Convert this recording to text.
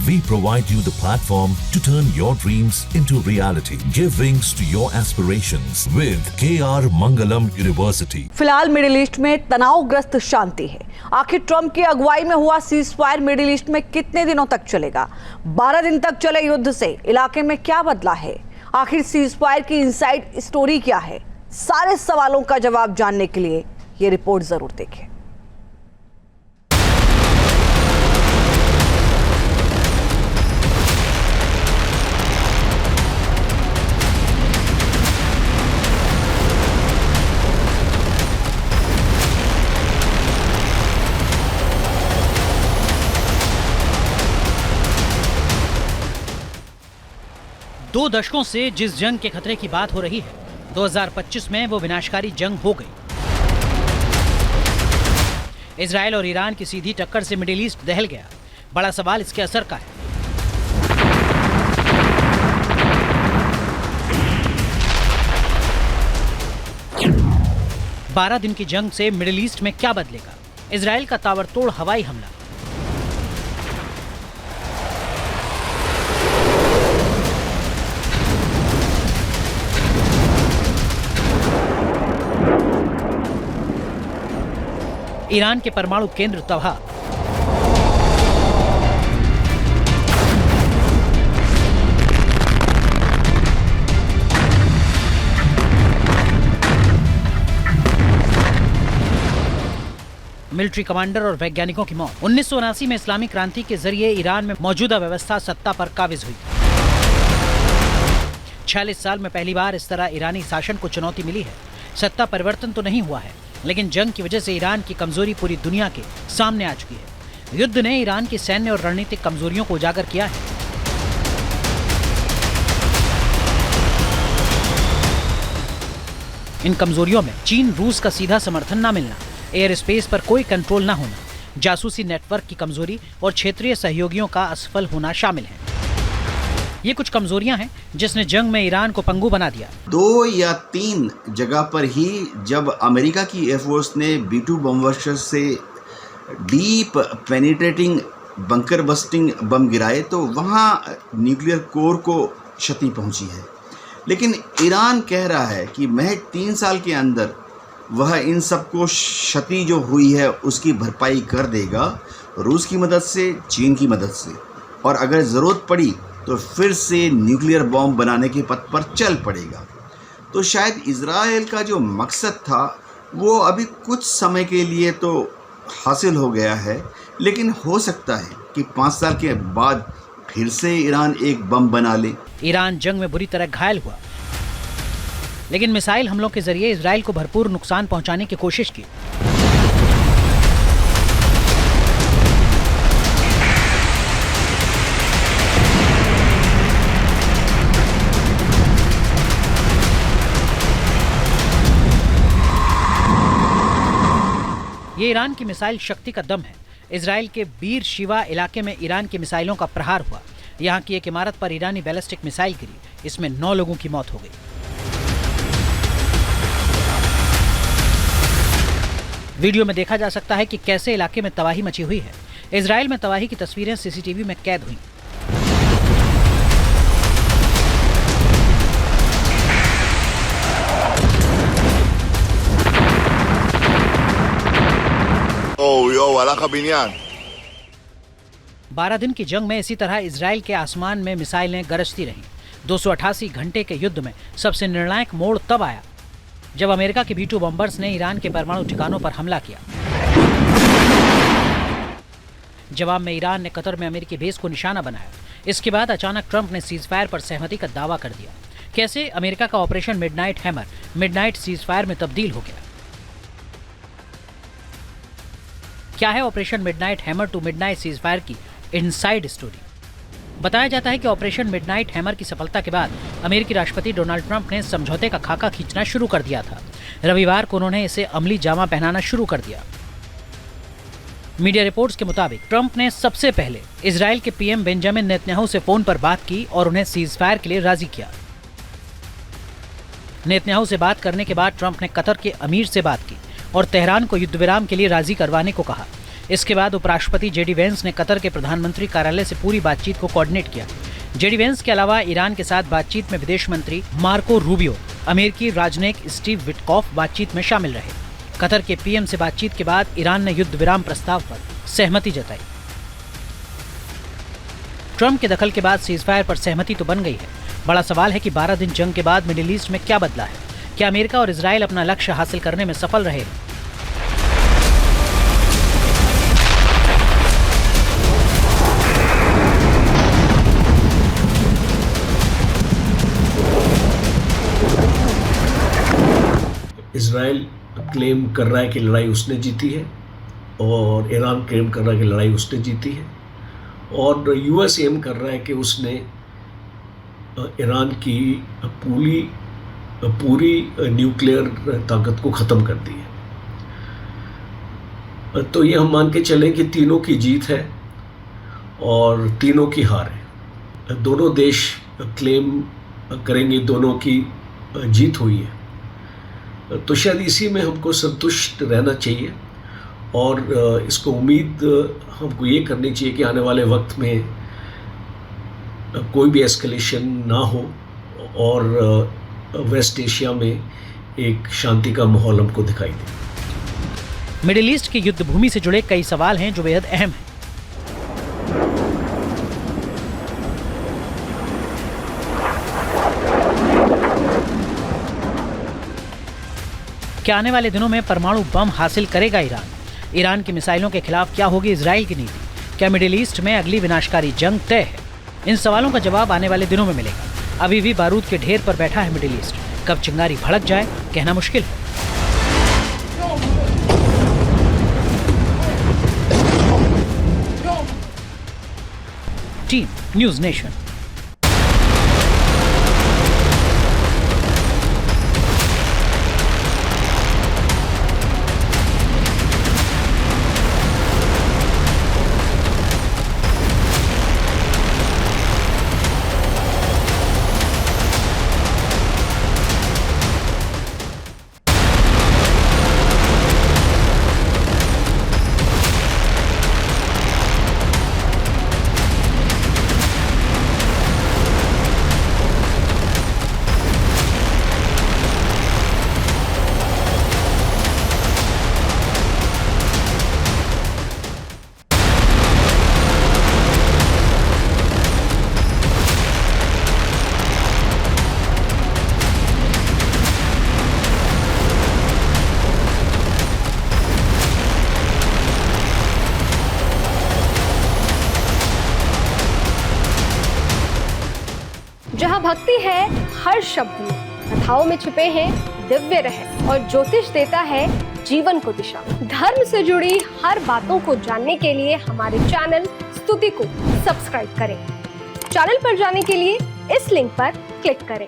We provide you the platform to turn your dreams into reality. Give wings to your aspirations with KR Mangalam University. फिलहाल middle east में तनावग्रस्त शांति है। आखिर Trump की अगुवाई में हुआ सीज फायर मिडिल ईस्ट में कितने दिनों तक चलेगा? 12 दिन तक चले युद्ध से इलाके में क्या बदला है? आखिर सीज फायर की इनसाइड स्टोरी क्या है? सारे सवालों का जवाब जानने के लिए ये रिपोर्ट जरूर देखें। दो दशकों से जिस जंग के खतरे की बात हो रही है, 2025 में वो विनाशकारी जंग हो गई। इजराइल और ईरान की सीधी टक्कर से मिडिल ईस्ट दहल गया। बड़ा सवाल इसके असर का है। बारह दिन की जंग से मिडिल ईस्ट में क्या बदलेगा? इजराइल का ताबड़तोड़ हवाई हमला, ईरान के परमाणु केंद्र तबाह, मिलिट्री कमांडर और वैज्ञानिकों की मौत। 1979 में इस्लामी क्रांति के जरिए ईरान में मौजूदा व्यवस्था सत्ता पर काबिज हुई। 46 साल में पहली बार इस तरह ईरानी शासन को चुनौती मिली है। सत्ता परिवर्तन तो नहीं हुआ है, लेकिन जंग की वजह से ईरान की कमजोरी पूरी दुनिया के सामने आ चुकी है। युद्ध ने ईरान की सैन्य और रणनीतिक कमजोरियों को उजागर किया है। इन कमजोरियों में चीन रूस का सीधा समर्थन न मिलना, एयर स्पेस पर कोई कंट्रोल न होना, जासूसी नेटवर्क की कमजोरी और क्षेत्रीय सहयोगियों का असफल होना शामिल है। ये कुछ कमजोरियां हैं जिसने जंग में ईरान को पंगु बना दिया। 2 या 3 जगह पर ही जब अमेरिका की एयरफोर्स ने B-2 बम वर्षर से डीप पेनिट्रेटिंग बंकर बस्टिंग बम गिराए तो वहाँ न्यूक्लियर कोर को क्षति पहुँची है। लेकिन ईरान कह रहा है कि महज 3 साल के अंदर वह इन सबको क्षति जो हुई है उसकी भरपाई कर देगा, रूस की मदद से, चीन की मदद से, और अगर ज़रूरत पड़ी तो फिर से न्यूक्लियर बॉम्ब बनाने के पथ पर चल पड़ेगा। तो शायद इजराइल का जो मकसद था वो अभी कुछ समय के लिए तो हासिल हो गया है, लेकिन हो सकता है कि 5 साल के बाद फिर से ईरान एक बम बना ले। ईरान जंग में बुरी तरह घायल हुआ, लेकिन मिसाइल हमलों के जरिए इजराइल को भरपूर नुकसान पहुंचाने की कोशिश की। ये ईरान की मिसाइल शक्ति का दम है। इजराइल के बीर शिवा इलाके में ईरान की मिसाइलों का प्रहार हुआ। यहाँ की एक इमारत पर ईरानी बैलिस्टिक मिसाइल गिरी, इसमें 9 लोगों की मौत हो गई। वीडियो में देखा जा सकता है कि कैसे इलाके में तबाही मची हुई है। इजराइल में तबाही की तस्वीरें सीसीटीवी में कैद हुई। הלך הבניין। 12 दिन की जंग में इसी तरह इजराइल के आसमान में मिसाइलें गरजती रहीं। 288 घंटे के युद्ध में सबसे निर्णायक मोड़ तब आया जब अमेरिका के B-2 बॉम्बर्स ने ईरान के परमाणु ठिकानों पर हमला किया। जवाब में ईरान ने कतर में अमेरिकी बेस को निशाना बनाया। इसके बाद अचानक ट्रंप ने सीज फायर पर सहमति का दावा कर दिया। कैसे अमेरिका का Operation Midnight Hammer midnight ceasefire में तब्दील हो गया? क्या है Operation Midnight Hammer to midnight ceasefire की इनसाइड स्टोरी? बताया जाता है कि ऑपरेशन मिडनाइट हैमर की सफलता के बाद अमेरिकी राष्ट्रपति डोनाल्ड ट्रंप ने समझौते का खाका खींचना शुरू कर दिया था। रविवार को उन्होंने इसे अमली जामा पहनाना शुरू कर दिया। मीडिया रिपोर्ट्स के मुताबिक ट्रंप ने सबसे पहले इजराइल के पीएम बेंजामिन नेतन्याहू से फोन पर बात की और उन्हें सीज फायर के लिए राजी किया। नेतन्याहू से बात करने के बाद ट्रंप ने कतर के अमीर से बात की और तेहरान को युद्ध विराम के लिए राजी करवाने को कहा। इसके बाद उपराष्ट्रपति जेडी वेंस ने कतर के प्रधानमंत्री कार्यालय से पूरी बातचीत को कोऑर्डिनेट किया। जेडी वेंस के अलावा ईरान के साथ बातचीत में विदेश मंत्री मार्को रूबियो, अमेरिकी राजनयिक स्टीव विटकॉफ बातचीत में शामिल रहे। कतर के पीएम से बातचीत के बाद ईरान ने युद्ध विराम प्रस्ताव पर सहमति जताई। ट्रंप के दखल के बाद सीजफायर पर सहमति तो बन गई है। बड़ा सवाल है कि 12 दिन जंग के बाद मिडिल ईस्ट में क्या बदला है। क्या अमेरिका और इजराइल अपना लक्ष्य हासिल करने में सफल रहे? इजराइल क्लेम कर रहा है कि लड़ाई उसने जीती है और ईरान क्लेम कर रहा है कि लड़ाई उसने जीती है, और यूएस एम कर रहा है कि उसने ईरान की पूरी न्यूक्लियर ताकत को ख़त्म कर दी है। तो ये हम मान के चलें कि तीनों की जीत है और तीनों की हार है। दोनों देश क्लेम करेंगे दोनों की जीत हुई है, तो शायद इसी में हमको संतुष्ट रहना चाहिए और इसको उम्मीद हमको ये करनी चाहिए कि आने वाले वक्त में कोई भी एस्केलेशन ना हो और वेस्ट एशिया में एक शांति का माहौल हमको दिखाई दे। मिडिल ईस्ट की युद्ध भूमि से जुड़े कई सवाल हैं जो बेहद अहम हैं। क्या आने वाले दिनों में परमाणु बम हासिल करेगा ईरान? ईरान की मिसाइलों के खिलाफ क्या होगी इजराइल की नीति? क्या मिडिल ईस्ट में अगली विनाशकारी जंग तय है? इन सवालों का जवाब आने वाले दिनों में मिलेगा। अभी भी बारूद के ढेर पर बैठा है मिडिल ईस्ट। कब चिंगारी भड़क जाए कहना मुश्किल है। Team news nation. जहाँ भक्ति है हर शब्द में, कथाओं में छुपे हैं दिव्य रहस्य और ज्योतिष देता है जीवन को दिशा। धर्म से जुड़ी हर बातों को जानने के लिए हमारे चैनल स्तुति को सब्सक्राइब करें। चैनल पर जाने के लिए इस लिंक पर क्लिक करें।